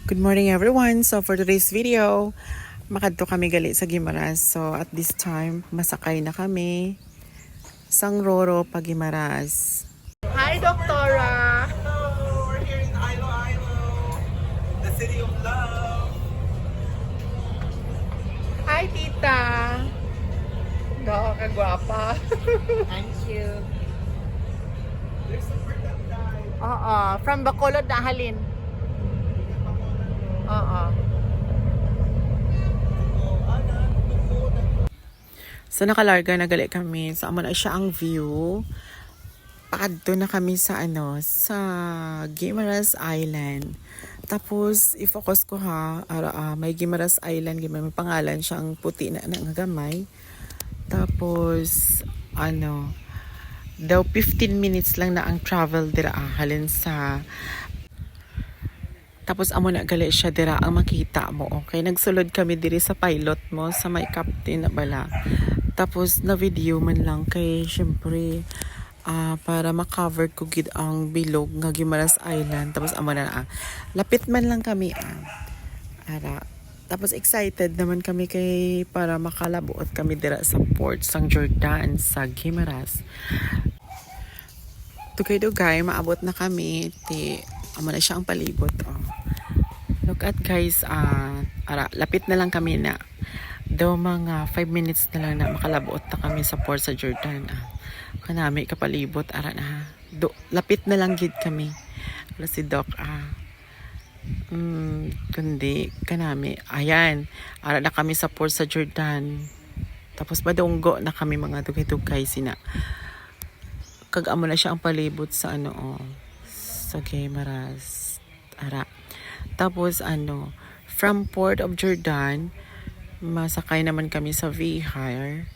Good morning everyone. So for today's video, makadto kami gali sa Guimaras. So at this time, masakay na kami sang Roro pa Guimaras. Hi Doktora! Hello, we're here in Iloilo, the city of love. Hi Tita! Gao ka gwapa. Thank you. There's a bird that died. Oo, from Bacolod na halin. Oo. So nakalarga na gali kami. So amo na siya ang view. Paadto na kami sa sa Guimaras Island. Tapos i-focus ko ha, may Guimaras Island, may pangalan siyang puti na gamay. Tapos daw 15 minutes lang na ang travel dira halin sa. Tapos amo na gali siya dira ang makita mo. Okay, nagsulod kami diri sa pilot mo sa may captain na bala. Tapos na video man lang kay syempre para ma-cover ko gid ang bilog nga Guimaras Island. Tapos amo na lapit man lang kami ara. Tapos excited naman kami kay para makalabuot kami dira sa port sang Jordan sa Guimaras. Dugay maabot na kami amo na siya ang palibot. Look at guys, lapit na lang kami na. Daw mga 5 minutes na lang na makalabuot na kami sa port sa Jordan. Kanami kapalibot na. Lapit na lang gid kami. Wala si Doc kundi kanami. Ayan, na kami sa port sa Jordan. Tapos madunggo na kami mga dugay-dugay sina. Kag-amo na siya ang palibot sa sa Guimaras. Tapos from Port of Jordan, masakay naman kami sa V-Hire,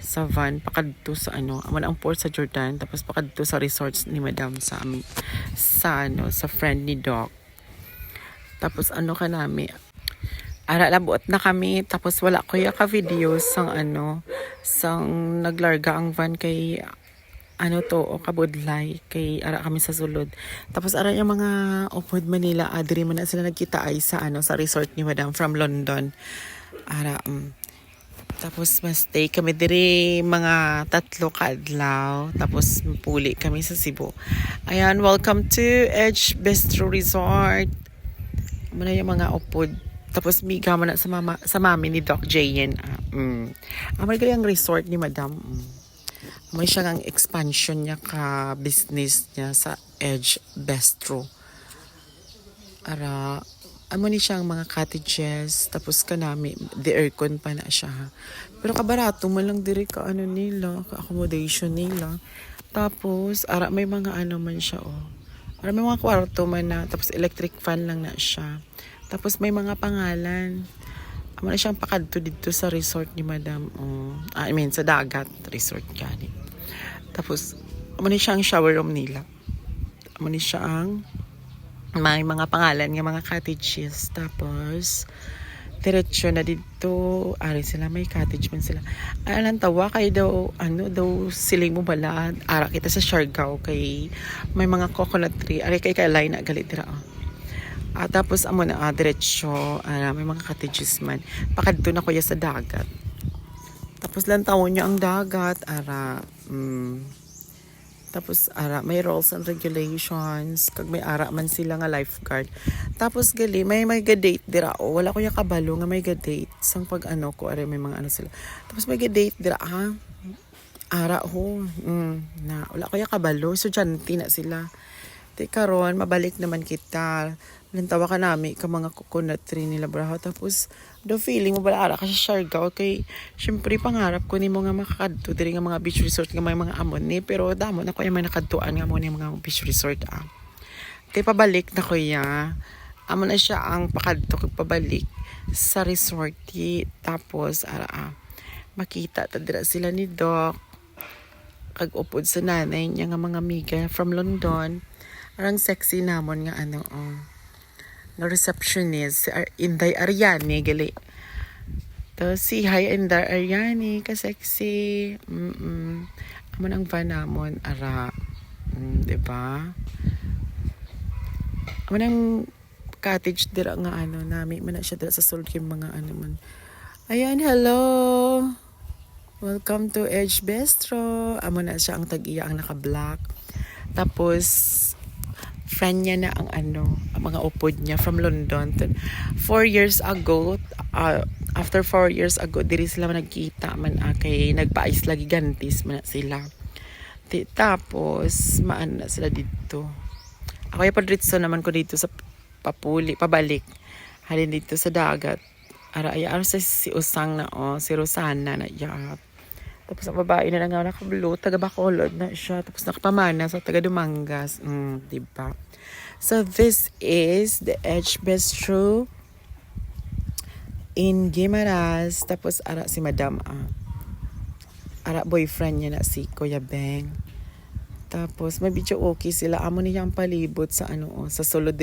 sa van, pakadto sa amo ang port sa Jordan, tapos pakadto sa resorts ni Madam sa friend ni Doc. Tapos kanami, labuot na kami, tapos wala ko ka video sang sang naglarga ang van kay kabudlay kay ara kami sa sulod. Tapos ara yung mga upod Manila, diri man na sila nagkita ay sa sa resort ni Madam from London. Tapos stay kami diri mga 3 kadlaw, tapos puli kami sa Cebu. Ayan, welcome to Edge Bistro Resort. Muna yung mga upod. Tapos miga man na sa mami ni Doc Jayen. Amay gali ang resort ni Madam. May siya ang expansion niya ka business niya sa Edge Bistro. Ni siya ang mga cottages, tapos kanami, the aircon pa na siya. Pero kabarato man lang diri ka nila, ka accommodation nila. Tapos, may mga man siya may mga kwarto man na, tapos electric fan lang na siya. Tapos may mga pangalan. Amo na siyang pakadto dito sa resort ni Madam. Sa dagat resort gani. Tapos amo ni siya ang shower room nila. Amo ni siya ang may mga pangalan nga mga cottages. Tapos diretso na dito, sila may cottage man sila. Tawa kay daw siling mo bala. Ara kita sa Siargao kay may mga coconut tree. Kay kalay na galit dira. Tapos amo na diretso, may mga cottages man. Pakadto na kuya sa dagat. Tapos lang tawon niya ang dagat, tapos may rules and regulations, kag may ara man sila nga lifeguard. Tapos gali may ga-date dira wala ko ya kabalo nga may ga-date sang pag ko may mga sila. Tapos may ga-date dira na wala ko ya kabalo, estudyante na sila. Karon mabalik naman kita. Lantawa ka nami ka mga coconut tree nila braho. Tapos do feeling mo bala ara ka sa Siargao kay syempre pangarap ko nimo nga makakadto diri nga mga beach resort nga may mga amon ni, pero damo na ko yung may nakadtuan nga mo ni mga beach resort pabalik na ko amo na siya ang pakadto kag pabalik sa resort tapos makita ta dira sila ni Doc kag upod sa nanay niya nga mga amiga from London. Arang sexy namon nga na receptionist si Inday Ariani gali. To si hi Inday Ariani ka sexy. Amo nang van namon diba? Amo nang cottage dira nga ano, nami man na siya dira sa sulod yung mga ano man. Ayan, hello! Welcome to Edge Bistro. Amo na siya ang tag-iya ang naka-black. Tapos, friend niya na ang ano, ang mga upod niya from London. 4 years ago, after 4 years ago, diri sila nagkita man kay nagpaayos lagi gantis man na sila. Tapos, maan na sila dito. Ako yung padritso naman ko dito sa pabalik. Halin dito sa dagat. Ano sa si Usang na si Rosana na iya. Tapos ang babae na lang naka-blue, taga Bacolod na siya. Tapos nakapamana sa taga Dumangas. Diba? So this is the Edge Bistro in Guimaras. Tapos ara si Madam ara boyfriend niya na si Kuya Beng. Tapos may video okay sila. Amo niyang palibot sa sa sulod